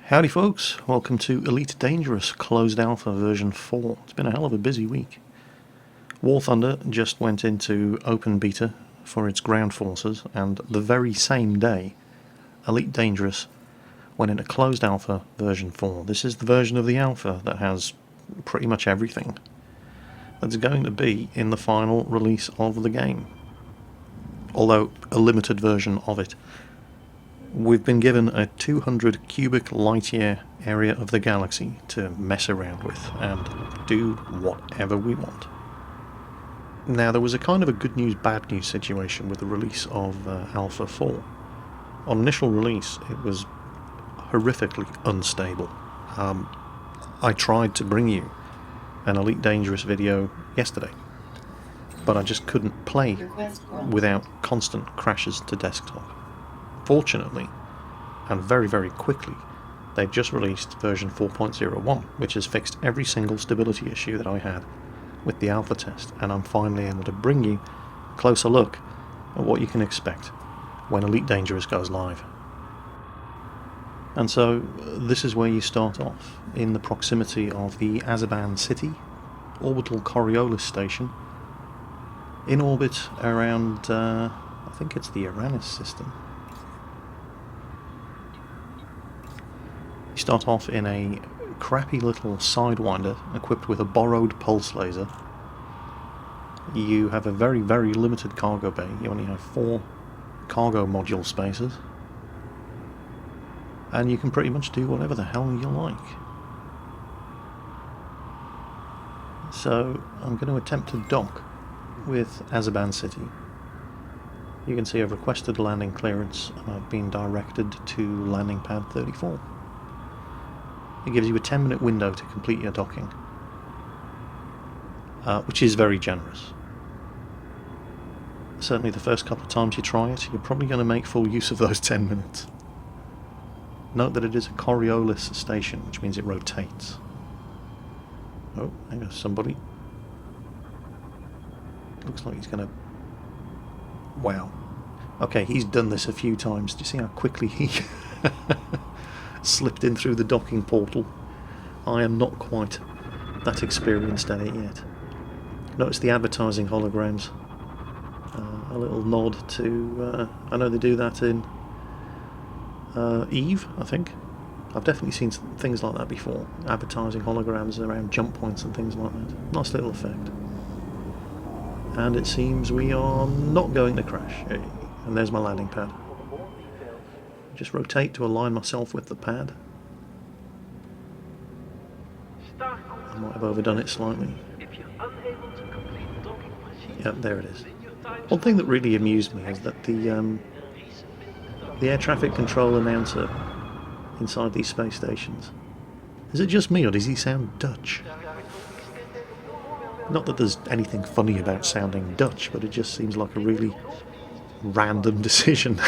Howdy folks, welcome to Elite Dangerous Closed Alpha version 4. It's been a hell of a busy week. War Thunder just went into open beta for its ground forces, and the very same day Elite Dangerous went into closed alpha version 4. This is the version of the alpha that has pretty much everything that's going to be in the final release of the game, although a limited version of it. We've been given a 200 cubic light-year area of the galaxy to mess around with and do whatever we want. Now, there was a kind of a good news, bad news situation with the release of Alpha 4. On initial release, it was horrifically unstable. I tried to bring you an Elite Dangerous video yesterday, but I just couldn't play without constant crashes to desktop. Fortunately, and very quickly, they've just released version 4.01, which has fixed every single stability issue that I had with the alpha test, and I'm finally able to bring you a closer look at what you can expect when Elite Dangerous goes live. And so, this is where you start off, in the proximity of the Azeban City orbital Coriolis station, in orbit around, I think it's the Uranus system. You start off in a crappy little Sidewinder equipped with a borrowed pulse laser. You have a very limited cargo bay. You only have 4 cargo module spaces, and you can pretty much do whatever the hell you like. So I'm going to attempt to dock with Azeban City. You can see I've requested landing clearance and I've been directed to landing pad 34. It gives you a 10-minute window to complete your docking, which is very generous. Certainly the first couple of times you try it, you're probably going to make full use of those 10 minutes. Note that it is a Coriolis station, which means it rotates. Oh, there goes somebody. Looks like he's going to... Wow. Okay, he's done this a few times. Do you see how quickly he... slipped in through the docking portal? I am not quite that experienced at it yet. Notice the advertising holograms. A little nod to... I know they do that in Eve, I think. I've definitely seen things like that before. Advertising holograms around jump points and things like that. Nice little effect. And it seems we are not going to crash. And there's my landing pad. Just rotate to align myself with the pad. I might have overdone it slightly. Yep, there it is. One thing that really amused me is that the air traffic control announcer inside these space stations, is it just me or does he sound Dutch? Not that there's anything funny about sounding Dutch, but it just seems like a really random decision.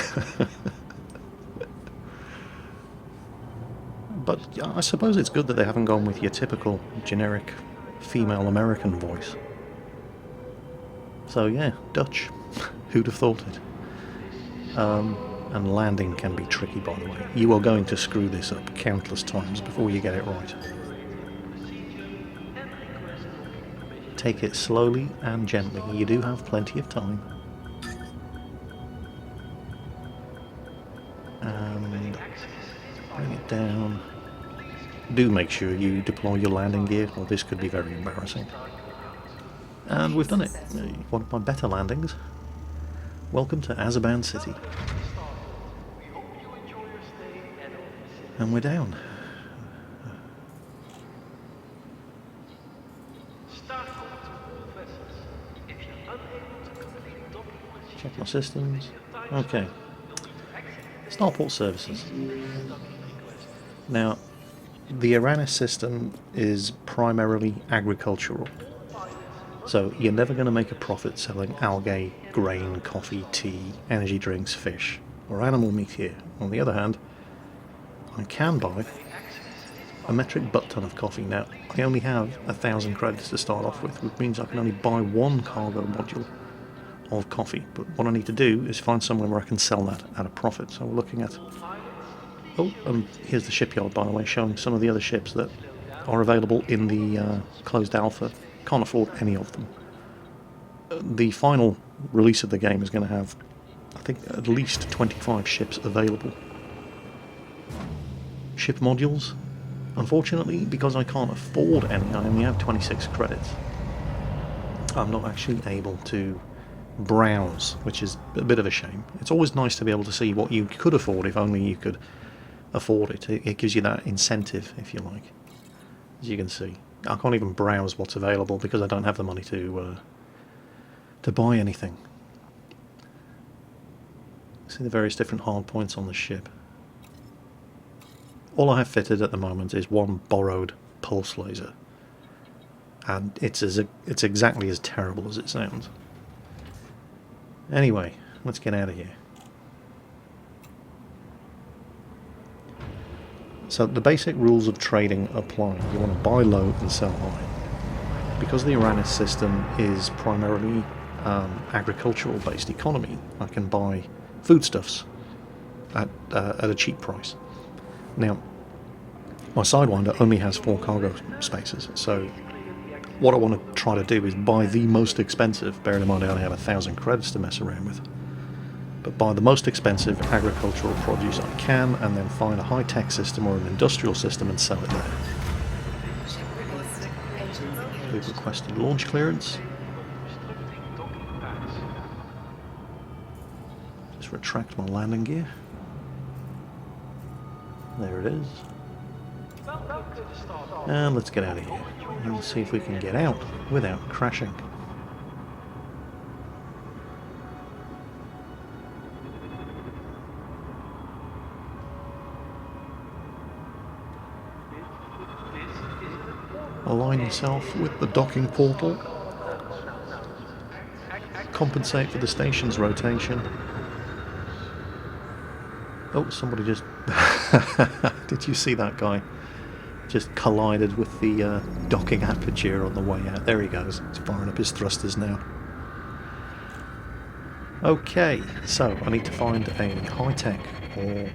But I suppose it's good that they haven't gone with your typical generic female American voice. So yeah, Dutch. Who'd have thought it? And landing can be tricky, by the way. You are going to screw this up countless times before you get it right. Take it slowly and gently. You do have plenty of time. And bring it down. Do make sure you deploy your landing gear, or this could be very embarrassing. And we've done it. One of my better landings. Welcome to Azeban City. And we're down. Check my systems. Okay. Starport services. Now, the Uranus system is primarily agricultural, so you're never going to make a profit selling algae, grain, coffee, tea, energy drinks, fish, or animal meat here. On the other hand, I can buy a metric butt ton of coffee. Now, I only have 1,000 credits to start off with, which means I can only buy 1 cargo module of coffee, but what I need to do is find somewhere where I can sell that at a profit. So we're looking at Oh, and here's the shipyard, by the way, showing some of the other ships that are available in the closed alpha. Can't afford any of them. The final release of the game is going to have, I think, at least 25 ships available. Ship modules? Unfortunately, because I can't afford any, I only have 26 credits. I'm not actually able to browse, which is a bit of a shame. It's always nice to be able to see what you could afford if only you could afford it. It gives you that incentive, if you like. As you can see, I can't even browse what's available because I don't have the money to buy anything. See the various different hard points on the ship. All I have fitted at the moment is one borrowed pulse laser, and it's exactly as terrible as it sounds. Anyway, let's get out of here. So the basic rules of trading apply. You want to buy low and sell high. Because the Uranus system is primarily agricultural based economy, I can buy foodstuffs at a cheap price. Now, my Sidewinder only has 4 cargo spaces, so what I want to try to do is buy the most expensive, bearing in mind I only have 1,000 credits to mess around with, but buy the most expensive agricultural produce I can, and then find a high-tech system or an industrial system and sell it there. We've requested launch clearance. Just retract my landing gear. There it is. And let's get out of here and see if we can get out without crashing. Align yourself with the docking portal. Compensate for the station's rotation. Oh, somebody just... Did you see that guy? Just collided with the docking aperture on the way out. There he goes. He's firing up his thrusters now. Okay, so I need to find a high-tech or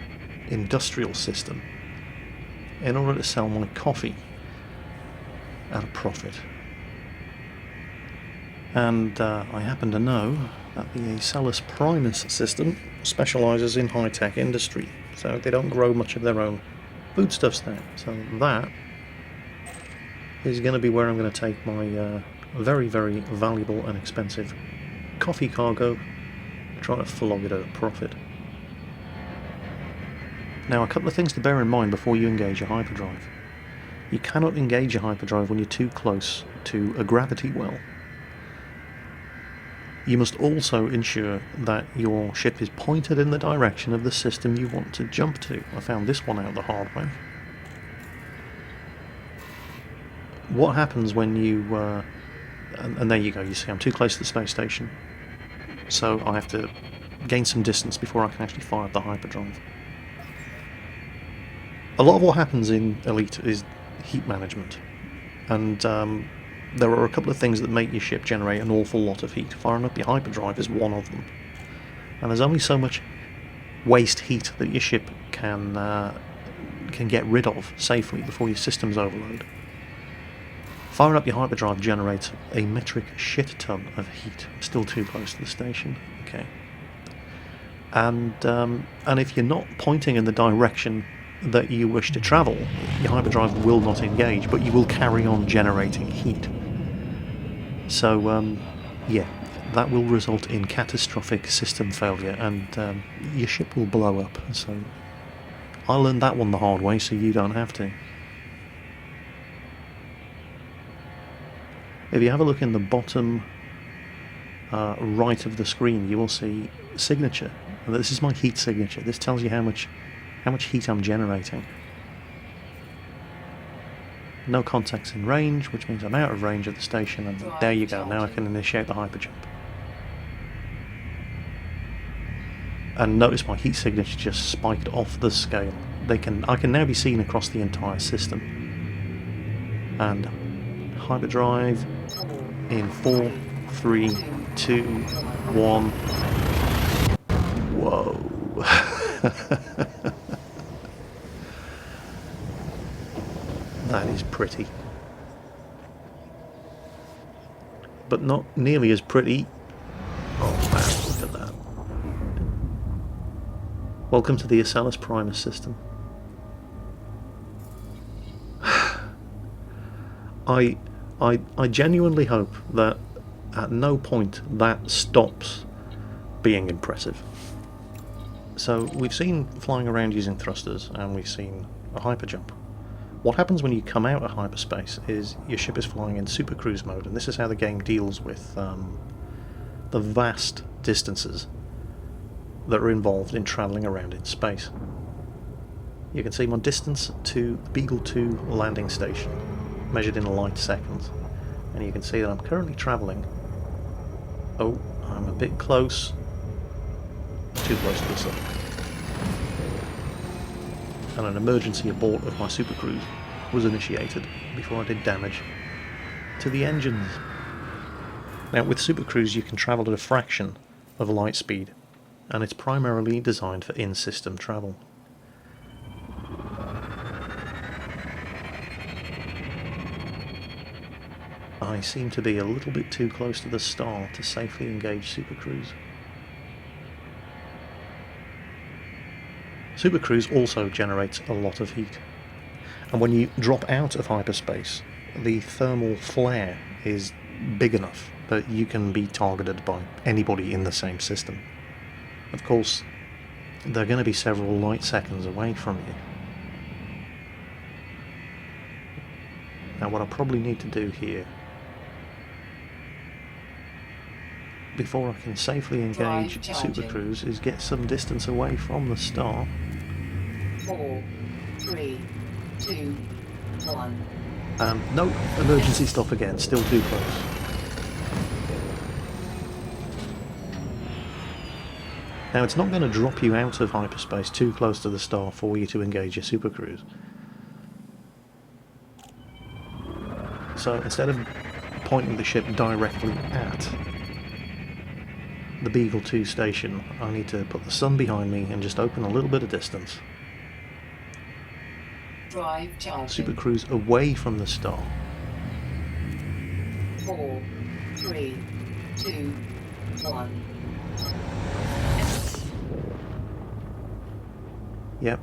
industrial system in order to sell my coffee at a profit. And I happen to know that the SLS Primus system specialises in high-tech industry, so they don't grow much of their own foodstuffs there. So that is going to be where I'm going to take my very, very valuable and expensive coffee cargo, try to flog it at a profit. Now, a couple of things to bear in mind before you engage a hyperdrive. You cannot engage a hyperdrive when you're too close to a gravity well. You must also ensure that your ship is pointed in the direction of the system you want to jump to. I found this one out the hard way. What happens when you... and there you go, you see I'm too close to the space station. So I have to gain some distance before I can actually fire up the hyperdrive. A lot of what happens in Elite is heat management. And there are a couple of things that make your ship generate an awful lot of heat. Firing up your hyperdrive is one of them. And there's only so much waste heat that your ship can get rid of safely before your systems overload. Firing up your hyperdrive generates a metric shit ton of heat. Still too close to the station. Okay. And if you're not pointing in the direction that you wish to travel, your hyperdrive will not engage, but you will carry on generating heat. So, yeah, that will result in catastrophic system failure, and your ship will blow up. So, I learned that one the hard way, so you don't have to. If you have a look in the bottom right of the screen, you will see signature. This is my heat signature. This tells you how much heat I'm generating. No contacts in range, which means I'm out of range of the station, and there you go, now I can initiate the hyperjump. And notice my heat signature just spiked off the scale. I can now be seen across the entire system. And hyperdrive in 4, 3, 2, 1. Whoa. pretty. But not nearly as pretty. Oh man, look at that. Welcome to the SLS Primus system. I genuinely hope that at no point that stops being impressive. So we've seen flying around using thrusters, and we've seen a hyperjump. What happens when you come out of hyperspace is your ship is flying in Supercruise mode, and this is how the game deals with the vast distances that are involved in travelling around in space. You can see my distance to the Beagle 2 landing station, measured in light seconds, and you can see that I'm currently travelling. Oh, I'm a bit close. Too close to the sun. And an emergency abort of my Supercruise was initiated before I did damage to the engines. Now with Supercruise you can travel at a fraction of light speed, and it's primarily designed for in-system travel. I seem to be a little bit too close to the star to safely engage Supercruise. Supercruise also generates a lot of heat, and when you drop out of hyperspace, the thermal flare is big enough that you can be targeted by anybody in the same system. Of course, they're going to be several light seconds away from you. Now what I probably need to do here, before I can safely engage Supercruise, is get some distance away from the star. 4, 3, 2, 1. No, emergency stop again, still too close. Now it's not going to drop you out of hyperspace too close to the star for you to engage your Supercruise. So instead of pointing the ship directly at the Beagle 2 station, I need to put the sun behind me and just open a little bit of distance. Drive charging. Supercruise away from the star. 4, 3, 2, 1. Yep.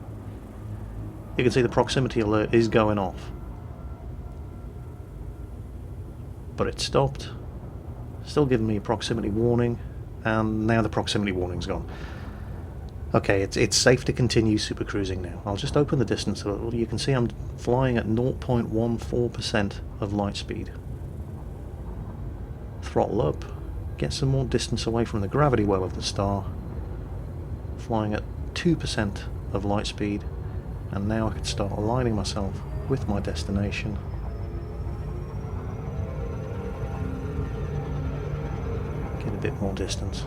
You can see the proximity alert is going off. But it stopped. Still giving me a proximity warning. And now the proximity warning's gone. Okay, it's safe to continue supercruising now. I'll just open the distance a little. You can see I'm flying at 0.14% of light speed. Throttle up, get some more distance away from the gravity well of the star. Flying at 2% of light speed, and now I can start aligning myself with my destination. Get a bit more distance.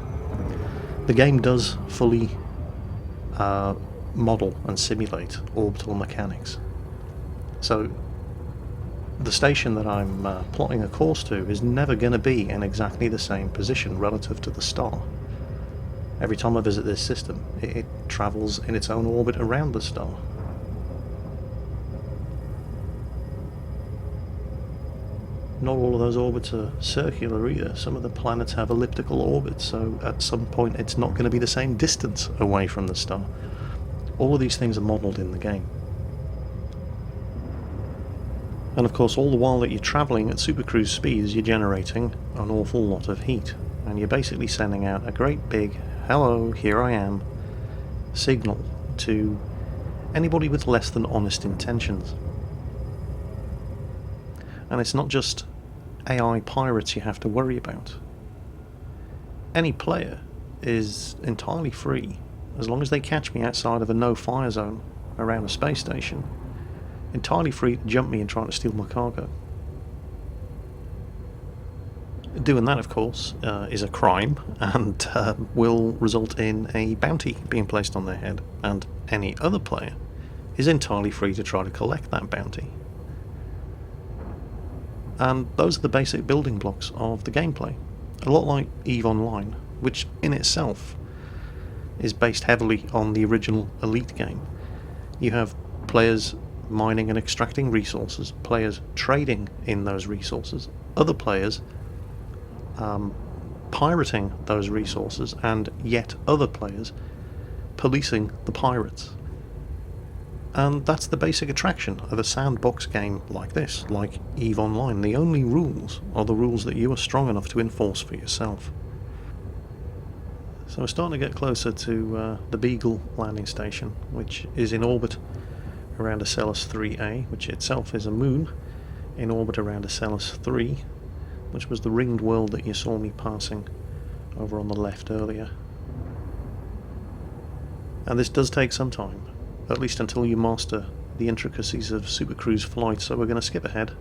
The game does fully model and simulate orbital mechanics. So the station that I'm plotting a course to is never going to be in exactly the same position relative to the star. Every time I visit this system, it travels in its own orbit around the star. Not all of those orbits are circular either. Some of the planets have elliptical orbits, so at some point it's not going to be the same distance away from the star. All of these things are modelled in the game. And of course, all the while that you're travelling at supercruise speeds, you're generating an awful lot of heat. And you're basically sending out a great big, hello, here I am, signal to anybody with less than honest intentions. And it's not just AI pirates you have to worry about. Any player is entirely free, as long as they catch me outside of a no-fire zone around a space station, entirely free to jump me and try to steal my cargo. Doing that, of course, is a crime, and will result in a bounty being placed on their head, and any other player is entirely free to try to collect that bounty. And those are the basic building blocks of the gameplay. A lot like EVE Online, which in itself is based heavily on the original Elite game. You have players mining and extracting resources, players trading in those resources, other players pirating those resources, and yet other players policing the pirates. And that's the basic attraction of a sandbox game like this, like EVE Online. The only rules are the rules that you are strong enough to enforce for yourself. So we're starting to get closer to the Beagle landing station, which is in orbit around SLS 3A, which itself is a moon in orbit around SLS 3, which was the ringed world that you saw me passing over on the left earlier. And this does take some time, at least until you master the intricacies of Supercruise flight, so we're going to skip ahead.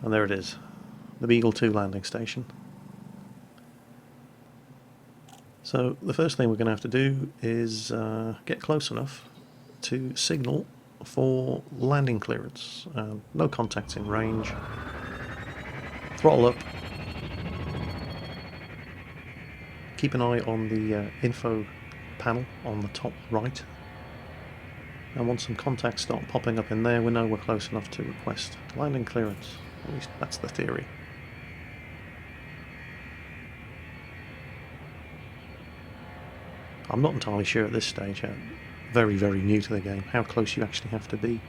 And there it is, the Beagle 2 landing station. So the first thing we're going to have to do is get close enough to signal for landing clearance. No contacts in range. Throttle up. Keep an eye on the info panel on the top right. And once some contacts start popping up in there, we know we're close enough to request landing clearance. At least that's the theory. I'm not entirely sure at this stage, very, very new to the game, how close you actually have to be.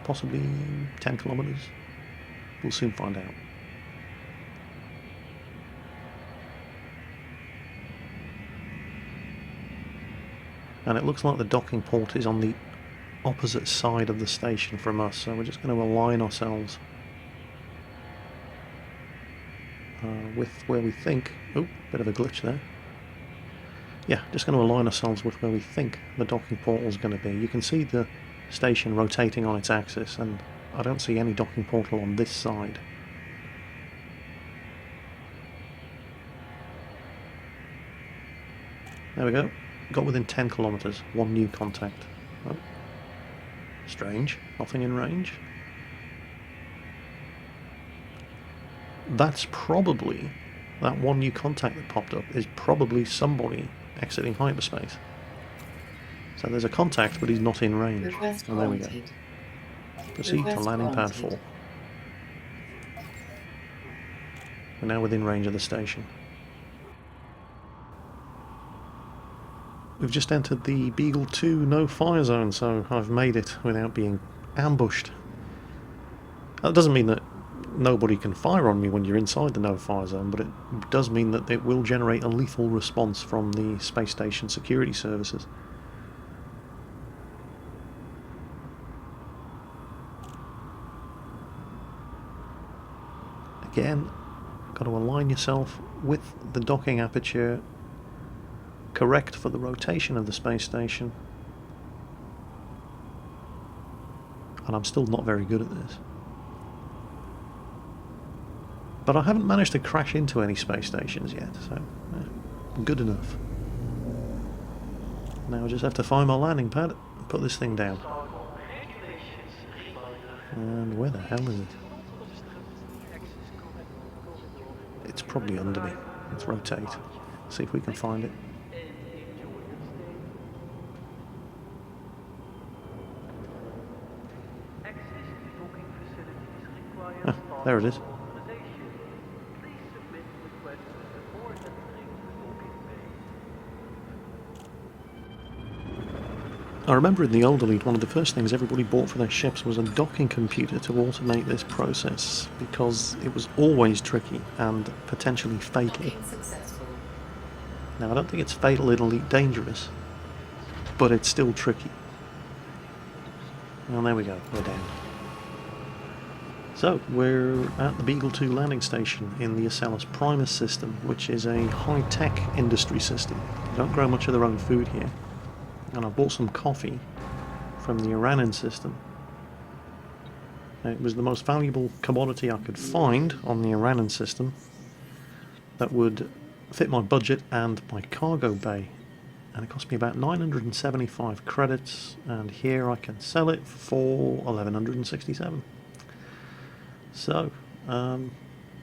Possibly 10 kilometers. We'll soon find out. And it looks like the docking port is on the opposite side of the station from us, so we're just going to align ourselves with where we think... Oh, bit of a glitch there. Yeah, just going to align ourselves with where we think the docking portal is going to be. You can see the station rotating on its axis, and I don't see any docking portal on this side. There we go. Got within 10 kilometers. One new contact. Oh. Strange. Nothing in range. That's probably... That one new contact that popped up is probably somebody exiting hyperspace. So there's a contact, but he's not in range. And there we go. Proceed to landing pad 4. We're now within range of the station. We've just entered the Beagle 2 no-fire zone, so I've made it without being ambushed. That doesn't mean that nobody can fire on me when you're inside the no-fire zone, but it does mean that it will generate a lethal response from the space station security services. Again, got to align yourself with the docking aperture, correct for the rotation of the space station. And I'm still not very good at this. But I haven't managed to crash into any space stations yet, so good enough. Now I just have to find my landing pad and put this thing down. And where the hell is it? It's probably under me. Let's rotate. See if we can find it. Ah, there it is. I remember in the old Elite, one of the first things everybody bought for their ships was a docking computer to automate this process, because it was always tricky and potentially fatal. Now I don't think it's fatal in Elite Dangerous, but it's still tricky. Well, there we go, we're down. So, we're at the Beagle 2 landing station in the SLS Primus system, which is a high-tech industry system. They don't grow much of their own food here. And I bought some coffee from the Iranan system. It was the most valuable commodity I could find on the Iranan system that would fit my budget and my cargo bay. And it cost me about 975 credits, and here I can sell it for 1167. So,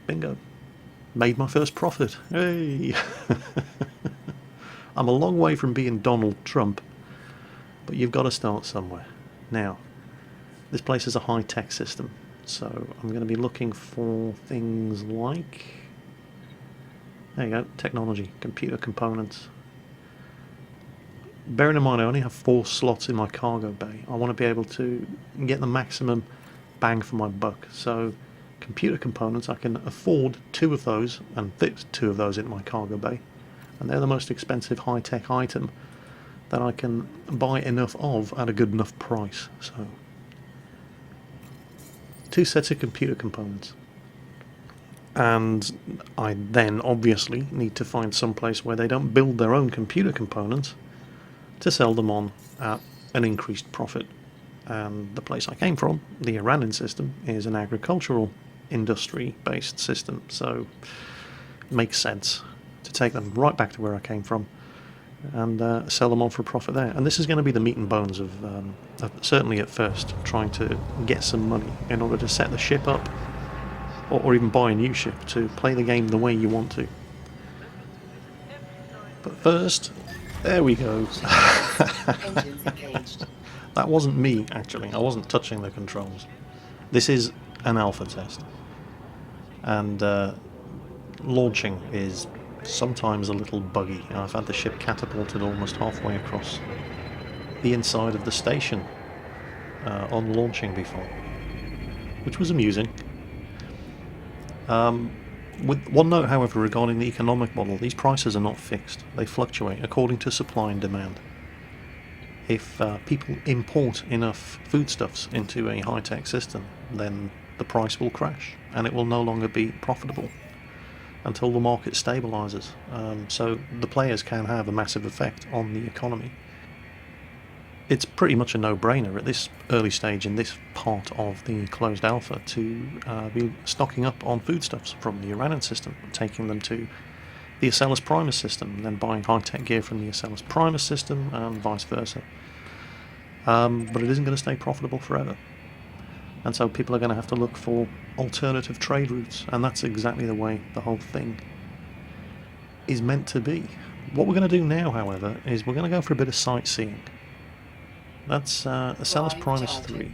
bingo. Made my first profit. Hey! I'm a long way from being Donald Trump, but you've got to start somewhere. Now, this place is a high-tech system, so I'm going to be looking for things like... There you go, technology, computer components. Bearing in mind I only have 4 slots in my cargo bay, I want to be able to get the maximum bang for my buck. So computer components, I can afford 2 of those and fit 2 of those in my cargo bay, and they're the most expensive high-tech item that I can buy enough of at a good enough price. So 2 sets of computer components, and I then obviously need to find some place where they don't build their own computer components to sell them on at an increased profit. And the place I came from, the Iranian system, is an agricultural industry based system, so it makes sense to take them right back to where I came from and sell them on for a profit there. And this is going to be the meat and bones of certainly at first, trying to get some money in order to set the ship up, or even buy a new ship to play the game the way you want to. But first, there we go. Engines engaged. That wasn't me, actually. I wasn't touching the controls. This is an alpha test, and launching is sometimes a little buggy. I've had the ship catapulted almost halfway across the inside of the station on launching before, which was amusing. With one note, however, regarding the economic model, these prices are not fixed. They fluctuate according to supply and demand. If people import enough foodstuffs into a high-tech system, then the price will crash and it will no longer be profitable until the market stabilises. So the players can have a massive effect on the economy. It's pretty much a no-brainer at this early stage in this part of the closed alpha to be stocking up on foodstuffs from the Iranian system, taking them to the SLS Primus system, and then buying high-tech gear from the SLS Primus system, and vice versa. But it isn't going to stay profitable forever. And so people are going to have to look for alternative trade routes, and that's exactly the way the whole thing is meant to be. What we're going to do now, however, is we're going to go for a bit of sightseeing. That's SLS Primus 3,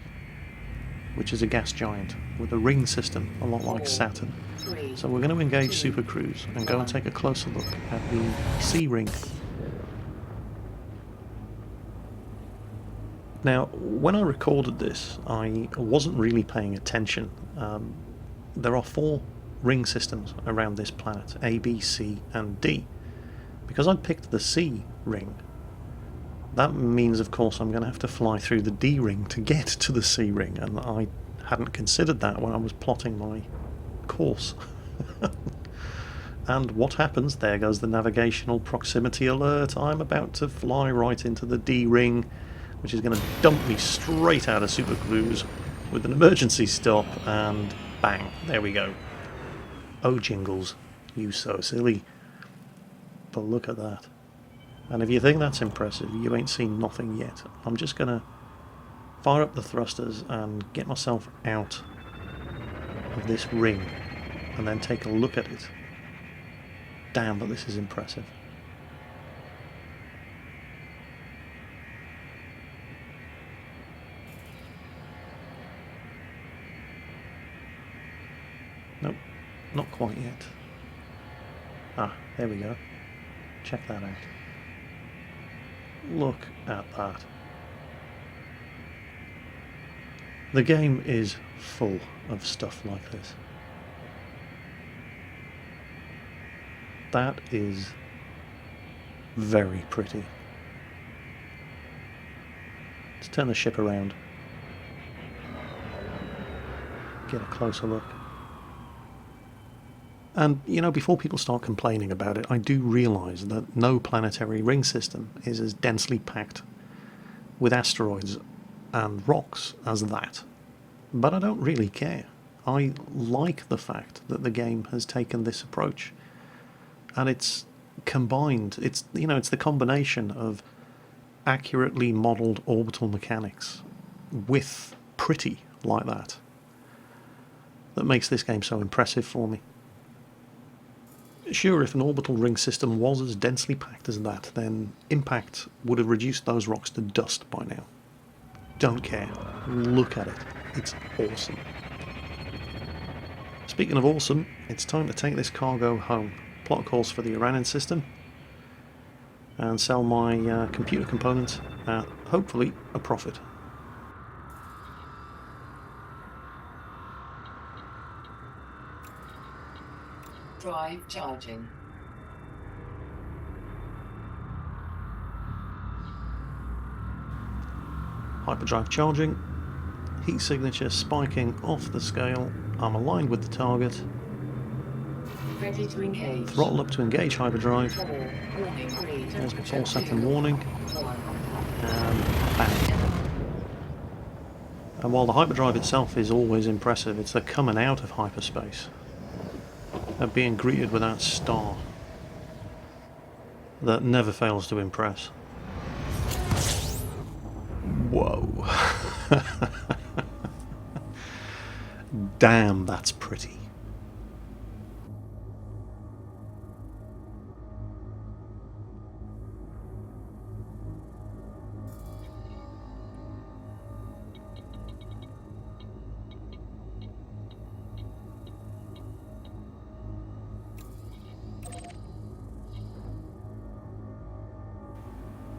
which is a gas giant with a ring system, a lot like Saturn. So we're going to engage Supercruise and go and take a closer look at the C ring. Now, when I recorded this, I wasn't really paying attention. There are 4 ring systems around this planet, A, B, C and D. Because I picked the C ring, that means of course I'm going to have to fly through the D ring to get to the C ring, and I hadn't considered that when I was plotting my course. And what happens? There goes the navigational proximity alert. I'm about to fly right into the D ring, which is going to dump me straight out of Supercruise with an emergency stop, and bang, there we go. Oh Jingles, you so silly. But look at that. And if you think that's impressive, you ain't seen nothing yet. I'm just going to fire up the thrusters and get myself out of this ring and then take a look at it. Damn, but this is impressive. Nope, not quite yet. Ah, there we go. Check that out. Look at that. The game is full of stuff like this. That is very pretty. Let's turn the ship around. Get a closer look. And, you know, before people start complaining about it, I do realise that no planetary ring system is as densely packed with asteroids and rocks as that. But I don't really care. I like the fact that the game has taken this approach. And it's combined, it's the combination of accurately modelled orbital mechanics with pretty like that makes this game so impressive for me. Sure, if an orbital ring system was as densely packed as that, then impact would have reduced those rocks to dust by now. don't care. Look at it. It's awesome. Speaking of awesome, it's time to take this cargo home. Plot a course for the Iranian system and sell my computer components at hopefully a profit. Drive charging. Hyperdrive charging, heat signature spiking off the scale. I'm aligned with the target. Ready to engage. Throttle up to engage hyperdrive. 4. Warning grade. There's my 4-second warning. 1. And bang. And while the hyperdrive itself is always impressive, it's the coming out of hyperspace and being greeted with that star that never fails to impress. Whoa. Damn, that's pretty.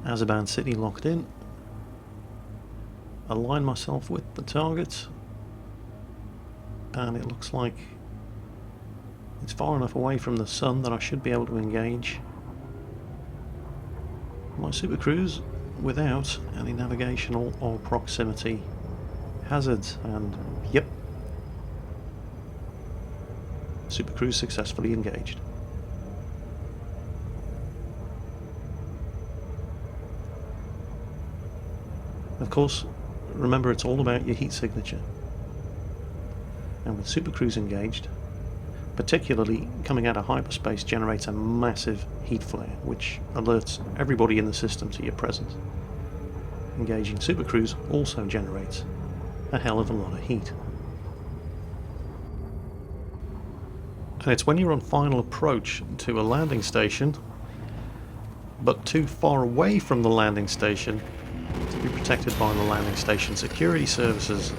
Azerbaijan City locked in. Align myself with the target, and it looks like it's far enough away from the sun that I should be able to engage my Supercruise without any navigational or proximity hazards. And yep, Supercruise successfully engaged. Of course, remember, it's all about your heat signature. And with Supercruise engaged, particularly coming out of hyperspace, generates a massive heat flare, which alerts everybody in the system to your presence. Engaging Supercruise also generates a hell of a lot of heat. And it's when you're on final approach to a landing station, but too far away from the landing station to be protected by the landing station security services,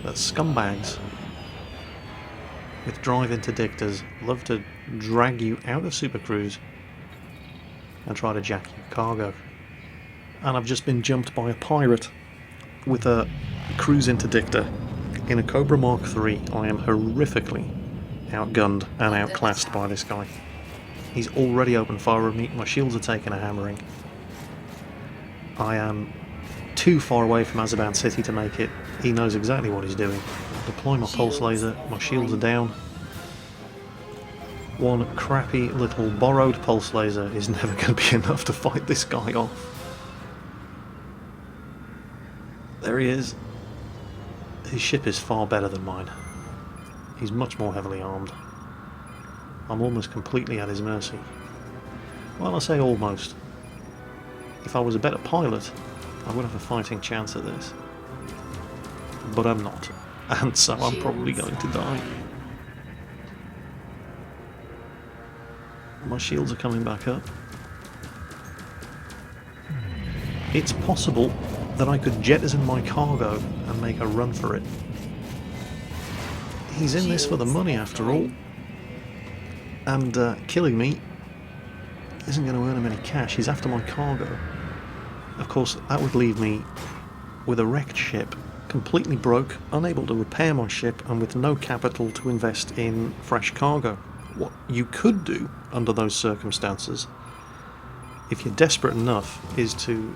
that scumbags with drive interdictors love to drag you out of Supercruise and try to jack your cargo. And I've just been jumped by a pirate with a cruise interdictor in a Cobra Mark III. I am horrifically outgunned and outclassed by this guy. He's already opened fire with me, my shields are taking a hammering. I am too far away from Azerbaijan City to make it. He knows exactly what he's doing. Deploy my pulse laser, my shields are down. One crappy little borrowed pulse laser is never going to be enough to fight this guy off. There he is. His ship is far better than mine. He's much more heavily armed. I'm almost completely at his mercy. Well, I say almost. If I was a better pilot, I would have a fighting chance at this. But I'm not. And so I'm probably going to die. My shields are coming back up. It's possible that I could jettison my cargo and make a run for it. He's in this for the money after all. And killing me isn't going to earn him any cash. He's after my cargo. Of course, that would leave me with a wrecked ship, completely broke, unable to repair my ship, and with no capital to invest in fresh cargo. What you could do under those circumstances, if you're desperate enough, is to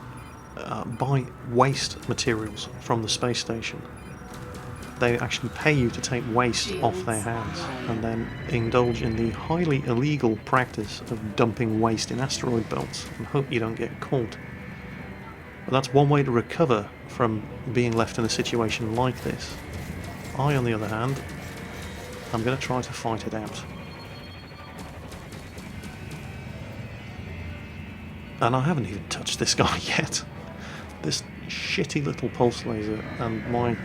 buy waste materials from the space station. They actually pay you to take waste off their hands and then indulge in the highly illegal practice of dumping waste in asteroid belts and hope you don't get caught. But that's one way to recover from being left in a situation like this. I, on the other hand, I'm going to try to fight it out. And I haven't even touched this guy yet. This shitty little pulse laser and my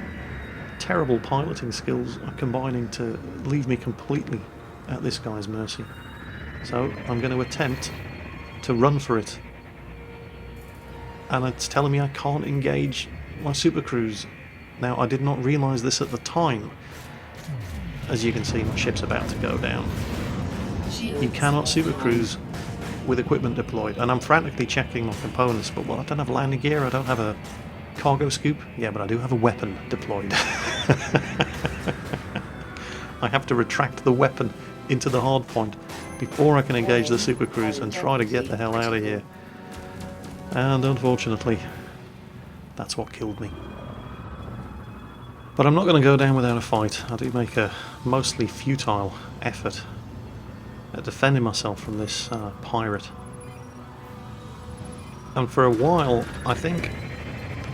terrible piloting skills are combining to leave me completely at this guy's mercy. So I'm going to attempt to run for it. And it's telling me I can't engage my Supercruise. Now, I did not realise this at the time. As you can see, my ship's about to go down. You cannot Supercruise with equipment deployed, and I'm frantically checking my components, but well, I don't have landing gear, I don't have a cargo scoop. Yeah, but I do have a weapon deployed. I have to retract the weapon into the hard point before I can engage the Supercruise and try to get the hell out of here. And unfortunately, that's what killed me. But I'm not going to go down without a fight. I do make a mostly futile effort at defending myself from this pirate. And for a while, I think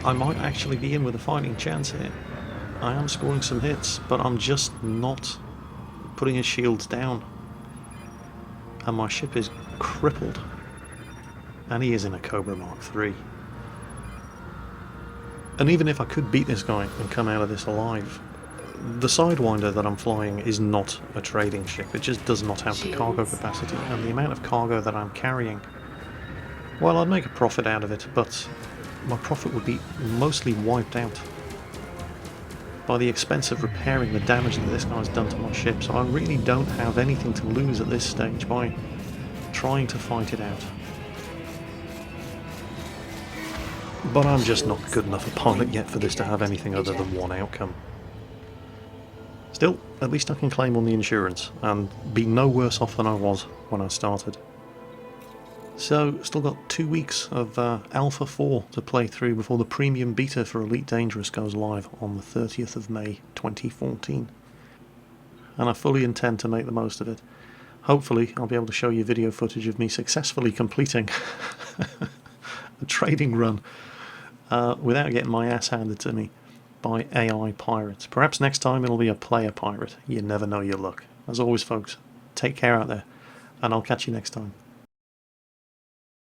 I might actually be in with a fighting chance here. I am scoring some hits, but I'm just not putting his shields down. And my ship is crippled. And he is in a Cobra Mark III. And even if I could beat this guy and come out of this alive, the Sidewinder that I'm flying is not a trading ship. It just does not have the cargo capacity, and the amount of cargo that I'm carrying, well, I'd make a profit out of it, but my profit would be mostly wiped out by the expense of repairing the damage that this guy's done to my ship, so I really don't have anything to lose at this stage by trying to fight it out. But I'm just not good enough a pilot yet for this to have anything other than one outcome. Still, at least I can claim on the insurance and be no worse off than I was when I started. So, still got 2 weeks of Alpha 4 to play through before the premium beta for Elite Dangerous goes live on the 30th of May 2014. And I fully intend to make the most of it. Hopefully I'll be able to show you video footage of me successfully completing a trading run without getting my ass handed to me by AI pirates. Perhaps next time it'll be a player pirate. You never know your luck. As always, folks, take care out there, and I'll catch you next time.